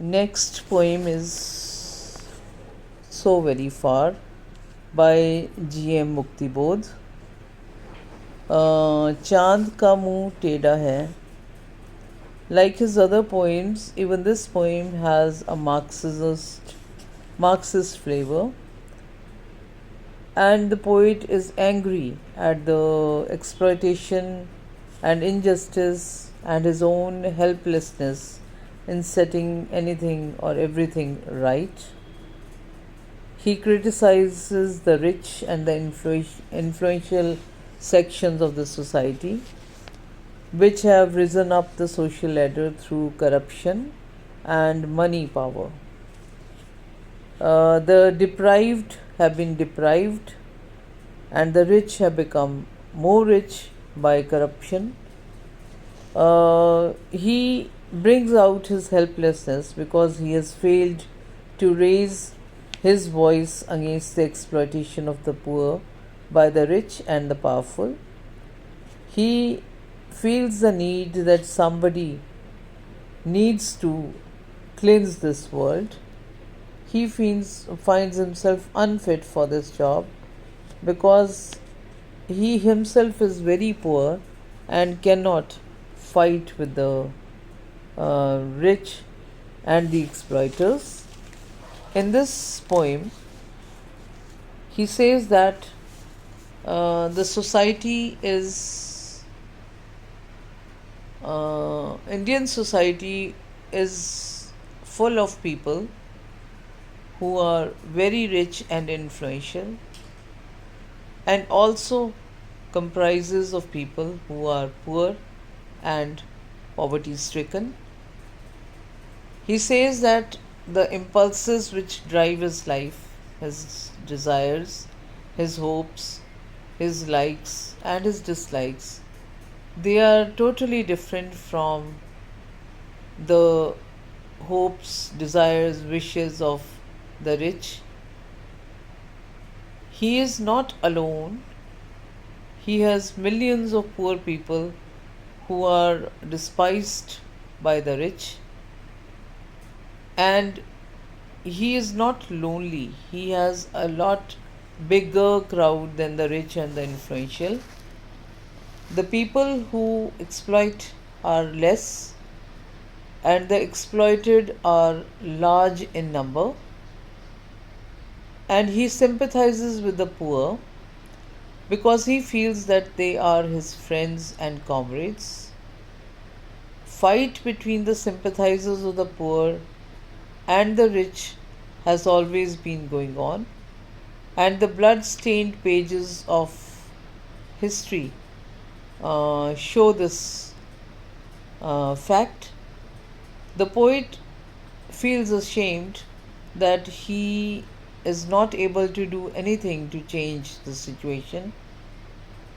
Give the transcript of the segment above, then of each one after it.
Next poem is So Very Far by G.M. Muktibodh. चांद का मुंह टेढ़ा है. Like his other poems, even this poem has a Marxist flavor, and the poet is angry at the exploitation and injustice and his own helplessness in setting anything or everything right. He criticizes the rich and the influential sections of the society which have risen up the social ladder through corruption and money power. The deprived have been deprived, and the rich have become more rich by corruption. He brings out his helplessness because he has failed to raise his voice against the exploitation of the poor by the rich and the powerful. He feels the need that somebody needs to cleanse this world. He finds himself unfit for this job because he himself is very poor and cannot fight with the rich and the exploiters. In this poem, he says that the society is Indian society is full of people who are very rich and influential, and also comprises of people who are poor and poverty stricken. He says that the impulses which drive his life, his desires, his hopes, his likes and his dislikes, they are totally different from the hopes, desires, wishes of the rich. He is not alone. He has millions of poor people who are despised by the rich, and he is not lonely. He has a lot bigger crowd than the rich and the influential. The people who exploit are less, and the exploited are large in number. And he sympathizes with the poor because he feels that they are his friends and comrades. Fight between the sympathizers of the poor and the rich has always been going on, and the blood-stained pages of history show this fact. The poet feels ashamed that he is not able to do anything to change the situation.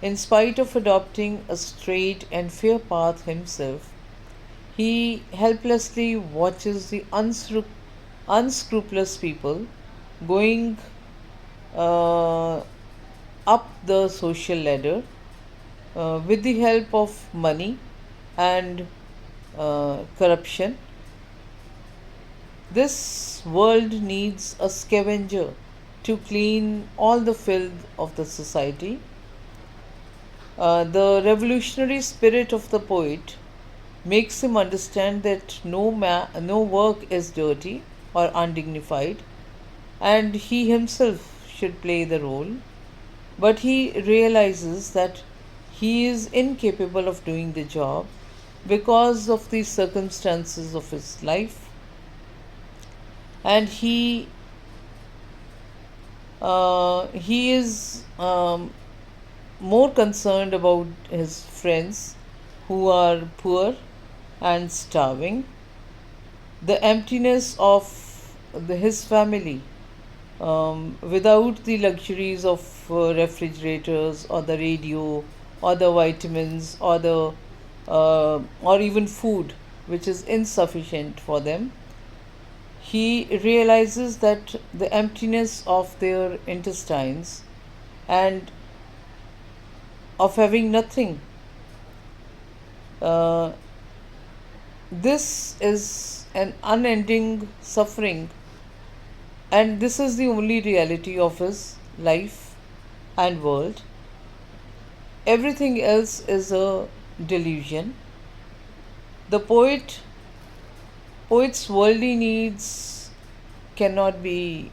In spite of adopting a straight and fair path himself, he helplessly watches the unscrupulous people going up the social ladder with the help of money and corruption. This world needs a scavenger to clean all the filth of the society. The revolutionary spirit of the poet makes him understand that no work is dirty or undignified, and he himself should play the role. But he realizes that he is incapable of doing the job because of the circumstances of his life, and he is more concerned about his friends who are poor and starving, the emptiness of his family without the luxuries of refrigerators or the radio or the vitamins or the or even food which is insufficient for them. He realizes that the emptiness of their intestines and of having nothing, this is an unending suffering, and this is the only reality of his life and world. Everything else is a delusion. The poet's worldly needs cannot be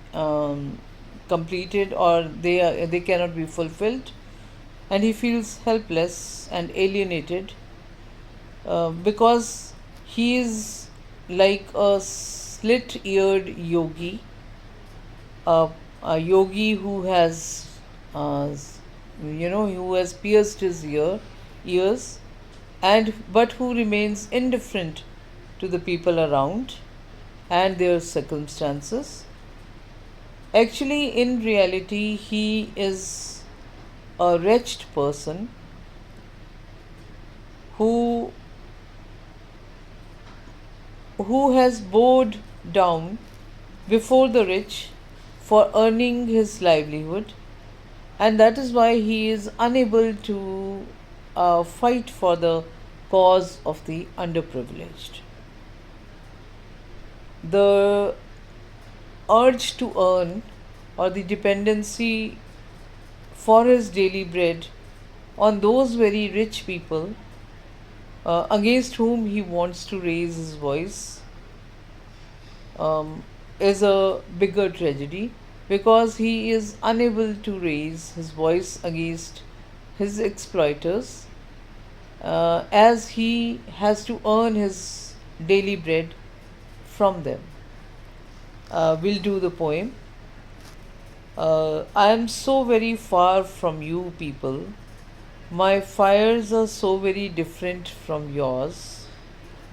completed, or they cannot be fulfilled, and he feels helpless and alienated because he is like a slit-eared yogi, a yogi who has uh, who has pierced his ears, and but who remains indifferent to the people around and their circumstances. Actually, in reality, he is a wretched person who has bowed down before the rich for earning his livelihood, and that is why he is unable to fight for the cause of the underprivileged. The urge to earn, or the dependency for his daily bread on those very rich people against whom he wants to raise his voice, is a bigger tragedy, because he is unable to raise his voice against his exploiters, as he has to earn his daily bread from them. We'll do the poem. I am so very far from you people. My fires are so very different from yours.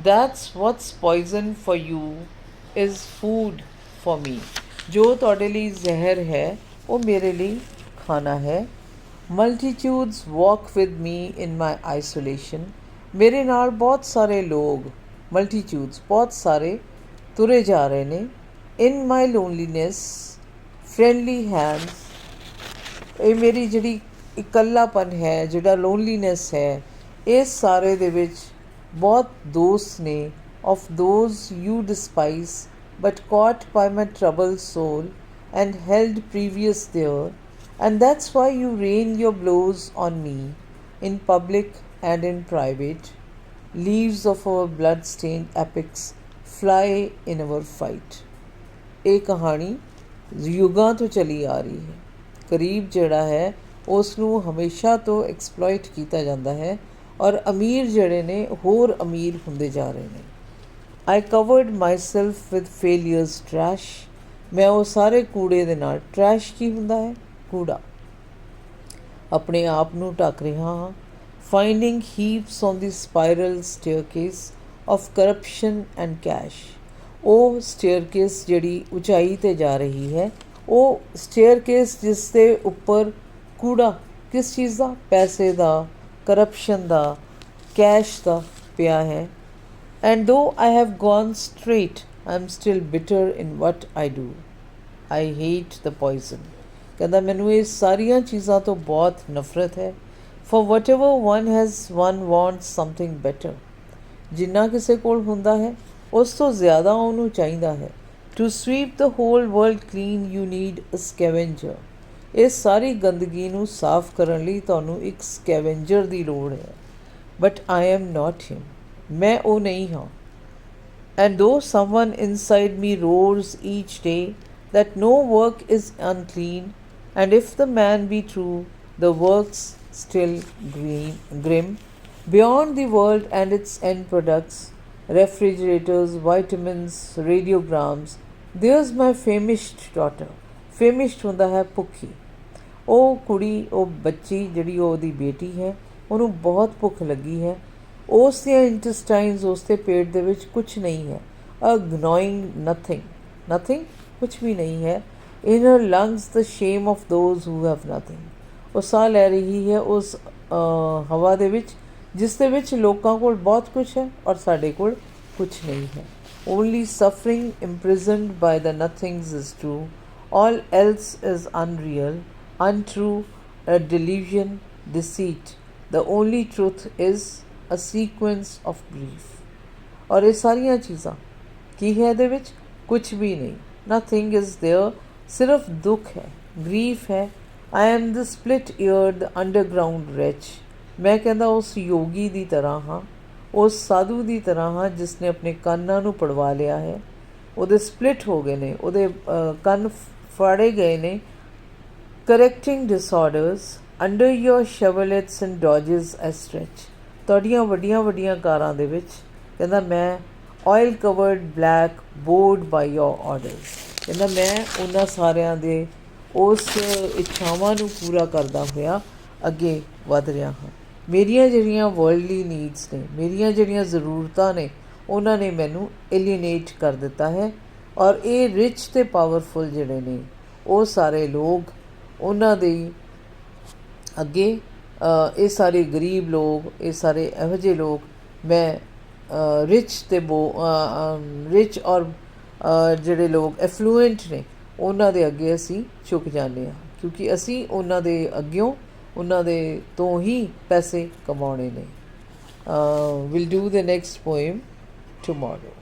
That's what's poison for you is food for me. जो ਤੁਹਾਡੇ ਲਈ ਜ਼ਹਿਰ ਹੈ ਉਹ ਮੇਰੇ ਲਈ ਖਾਣਾ ਹੈ. Multitudes walk with me in my isolation. ਮੇਰੇ ਨਾਲ ਬਹੁਤ ਸਾਰੇ ਲੋਗ, multitudes ਬਹੁਤ ਸਾਰੇ ਤੁਰੇ ਜਾ ਰਹੇ ਨੇ. In my loneliness, friendly hands, ਇਹ ਮੇਰੀ ਜਿਹੜੀ ਇਕੱਲਾਪਨ ਹੈ, ਜਿਹੜਾ ਲੋਨਲੀਨੈਸ ਹੈ, ਇਸ ਸਾਰੇ ਦੇ ਵਿੱਚ ਬਹੁਤ ਦੋਸਤ ਨੇ, of those you despise, but caught by my troubled soul and held previous there, and that's why you rain your blows on me in public and in private. Leaves of our blood-stained epics fly in our fight. ਇਹ ਕਹਾਣੀ ਯੁੱਗਾਂ ਤੋਂ ਚਲੀ ਆ ਰਹੀ ਹੈ. ਗਰੀਬ ਜਿਹੜਾ ਹੈ ਉਸ ਨੂੰ ਹਮੇਸ਼ਾ ਤੋਂ ਐਕਸਪਲੋਇਟ ਕੀਤਾ ਜਾਂਦਾ ਹੈ, ਔਰ ਅਮੀਰ ਜਿਹੜੇ ਨੇ ਹੋਰ ਅਮੀਰ ਹੁੰਦੇ ਜਾ ਰਹੇ ਨੇ. I covered myself with failures trash. ਮੈਂ ਉਹ ਸਾਰੇ ਕੂੜੇ ਦੇ ਨਾਲ, ਟਰੈਸ਼ ਕੀ ਹੁੰਦਾ ਹੈ? ਕੂੜਾ. ਆਪਣੇ ਆਪ ਨੂੰ ਢੱਕ ਰਿਹਾ ਹਾਂ. Finding heaps on the spiral staircase of corruption and cash. ਉਹ ਸਟੇਅਰਕੇਸ ਜਿਹੜੀ ਉਚਾਈ 'ਤੇ ਜਾ ਰਹੀ ਹੈ, ਉਹ ਸਟੇਅਰਕੇਸ ਜਿਸ ਦੇ ਉੱਪਰ ਕੂੜਾ, ਕਿਸ ਚੀਜ਼ ਦਾ? ਪੈਸੇ ਦਾ, ਕਰਪਸ਼ਨ ਦਾ, ਕੈਸ਼ ਦਾ ਪਿਆ ਹੈ. And though I have gone straight, I am still bitter in what I do. I hate the poison. ਕਹਿੰਦਾ ਮੈਨੂੰ ਇਹ ਸਾਰੀਆਂ ਚੀਜ਼ਾਂ ਤੋਂ ਬਹੁਤ ਨਫ਼ਰਤ ਹੈ. For whatever one has, one wants something better. ਜਿੰਨਾ ਕਿਸੇ ਕੋਲ ਹੁੰਦਾ ਹੈ ਉਸ ਤੋਂ ਜ਼ਿਆਦਾ ਉਹਨੂੰ ਚਾਹੀਦਾ ਹੈ. To sweep the whole world clean you need a scavenger. ਇਸ ਸਾਰੀ ਗੰਦਗੀ ਨੂੰ ਸਾਫ਼ ਕਰਨ ਲਈ ਤੁਹਾਨੂੰ ਇੱਕ ਸਕੈਵੈਂਜਰ ਦੀ ਲੋੜ ਹੈ. But I am not him. ਮੈਂ ਉਹ ਨਹੀਂ ਹਾਂ. And though someone inside me roars each day that no work is unclean, and if the man be true, the work's still grim, beyond the world and its end products, refrigerators, vitamins, radiograms, there's my famished daughter. Famished ਹੁੰਦਾ ਹੈ ਭੁੱਖੀ. ਉਹ ਕੁੜੀ, ਉਹ ਬੱਚੀ ਜਿਹੜੀ ਉਹਦੀ ਬੇਟੀ ਹੈ, ਉਹਨੂੰ ਬਹੁਤ ਭੁੱਖ ਲੱਗੀ ਹੈ. ਉਸ ਦੀਆਂ ਇੰਟੈਸਟਾਈਨਸ, ਉਸ ਦੇ ਪੇਟ ਦੇ ਵਿੱਚ ਕੁਛ ਨਹੀਂ ਹੈ. ਅ ਗਨੋਇੰਗ ਨਥਿੰਗ, ਕੁਛ ਵੀ ਨਹੀਂ ਹੈ. In her lungs the shame of those who have nothing. ਉਹ ਸਾਹ ਲੈ ਰਹੀ ਹੈ ਉਸ ਹਵਾ ਦੇ ਵਿੱਚ ਜਿਸ ਦੇ ਵਿੱਚ ਲੋਕਾਂ ਕੋਲ ਬਹੁਤ ਕੁਛ ਹੈ ਔਰ ਸਾਡੇ ਕੋਲ ਕੁਛ ਨਹੀਂ ਹੈ. Only suffering imprisoned by the nothings is true. All else is unreal, untrue, a delusion, deceit. The only truth is a sequence of grief. और ये सारियाँ चीज़ां ਕੀ ਹੈ ਇਹਦੇ ਵਿੱਚ? ਕੁਛ ਵੀ ਨਹੀਂ, ਨਥਿੰਗ ਇਜ਼ ਦੇਅਰ, ਸਿਰਫ ਦੁੱਖ ਹੈ, ਗਰੀਫ ਹੈ। I am the split eared underground rich. ਮੈਂ ਕਹਿੰਦਾ ਉਸ ਯੋਗੀ ਦੀ ਤਰ੍ਹਾਂ ਹਾਂ, ਉਸ ਸਾਧੂ ਦੀ ਤਰ੍ਹਾਂ ਹਾਂ ਜਿਸ ਨੇ ਆਪਣੇ ਕੰਨਾਂ ਨੂੰ ਪੜਵਾ ਲਿਆ ਹੈ, ਉਹਦੇ ਸਪਲਿਟ ਹੋ ਗਏ ਨੇ, ਉਹਦੇ ਕੰਨ ਫਾੜੇ ਗਏ ਨੇ। Correcting disorders under your ਸ਼ਵਲੇਟਸ and ਡੋਜਿਸ ਐ ਸਟ੍ਰੈਚ। ਤੁਹਾਡੀਆਂ ਵੱਡੀਆਂ ਵੱਡੀਆਂ ਕਾਰਾਂ ਦੇ ਵਿੱਚ ਕਹਿੰਦਾ ਮੈਂ ਆਇਲ ਕਵਰਡ ਬਲੈਕ ਬੋਰਡ ਬਾਈ ਯੋਰ ਆਰਡਰਸ। ਕਹਿੰਦਾ ਮੈਂ ਉਹਨਾਂ ਸਾਰਿਆਂ ਦੇ ਉਸ ਇੱਛਾਵਾਂ ਨੂੰ ਪੂਰਾ ਕਰਦਾ ਹੋਇਆ ਅੱਗੇ ਵਧ ਰਿਹਾ ਹਾਂ। ਮੇਰੀਆਂ ਜਿਹੜੀਆਂ ਵਰਲਡਲੀ ਨੀਡਸ ਨੇ, ਮੇਰੀਆਂ ਜਿਹੜੀਆਂ ਜ਼ਰੂਰਤਾਂ ਨੇ, ਉਹਨਾਂ ਨੇ ਮੈਨੂੰ ਏਲੀਨੇਟ ਕਰ ਦਿੱਤਾ ਹੈ। ਔਰ ਇਹ ਰਿਚ ਅਤੇ ਪਾਵਰਫੁੱਲ ਜਿਹੜੇ ਨੇ ਉਹ ਸਾਰੇ ਲੋਕ, ਉਹਨਾਂ ਦੇ ਅੱਗੇ ਇਹ ਸਾਰੇ ਗਰੀਬ ਲੋਕ, ਇਹ ਸਾਰੇ ਇਹੋ ਜਿਹੇ ਲੋਕ, ਮੈਂ ਰਿਚ ਅਤੇ ਰਿਚ ਔਰ ਜਿਹੜੇ ਲੋਕ ਐਫਲੂਐਂਟ ਨੇ ਉਹਨਾਂ ਦੇ ਅੱਗੇ ਅਸੀਂ ਝੁਕ ਜਾਂਦੇ ਹਾਂ, ਕਿਉਂਕਿ ਅਸੀਂ ਉਹਨਾਂ ਦੇ ਅੱਗਿਓਂ, ਉਹਨਾਂ ਦੇ ਤੋਂ ਹੀ ਪੈਸੇ ਕਮਾਉਣੇ ਨੇ। Will do the next poem tomorrow.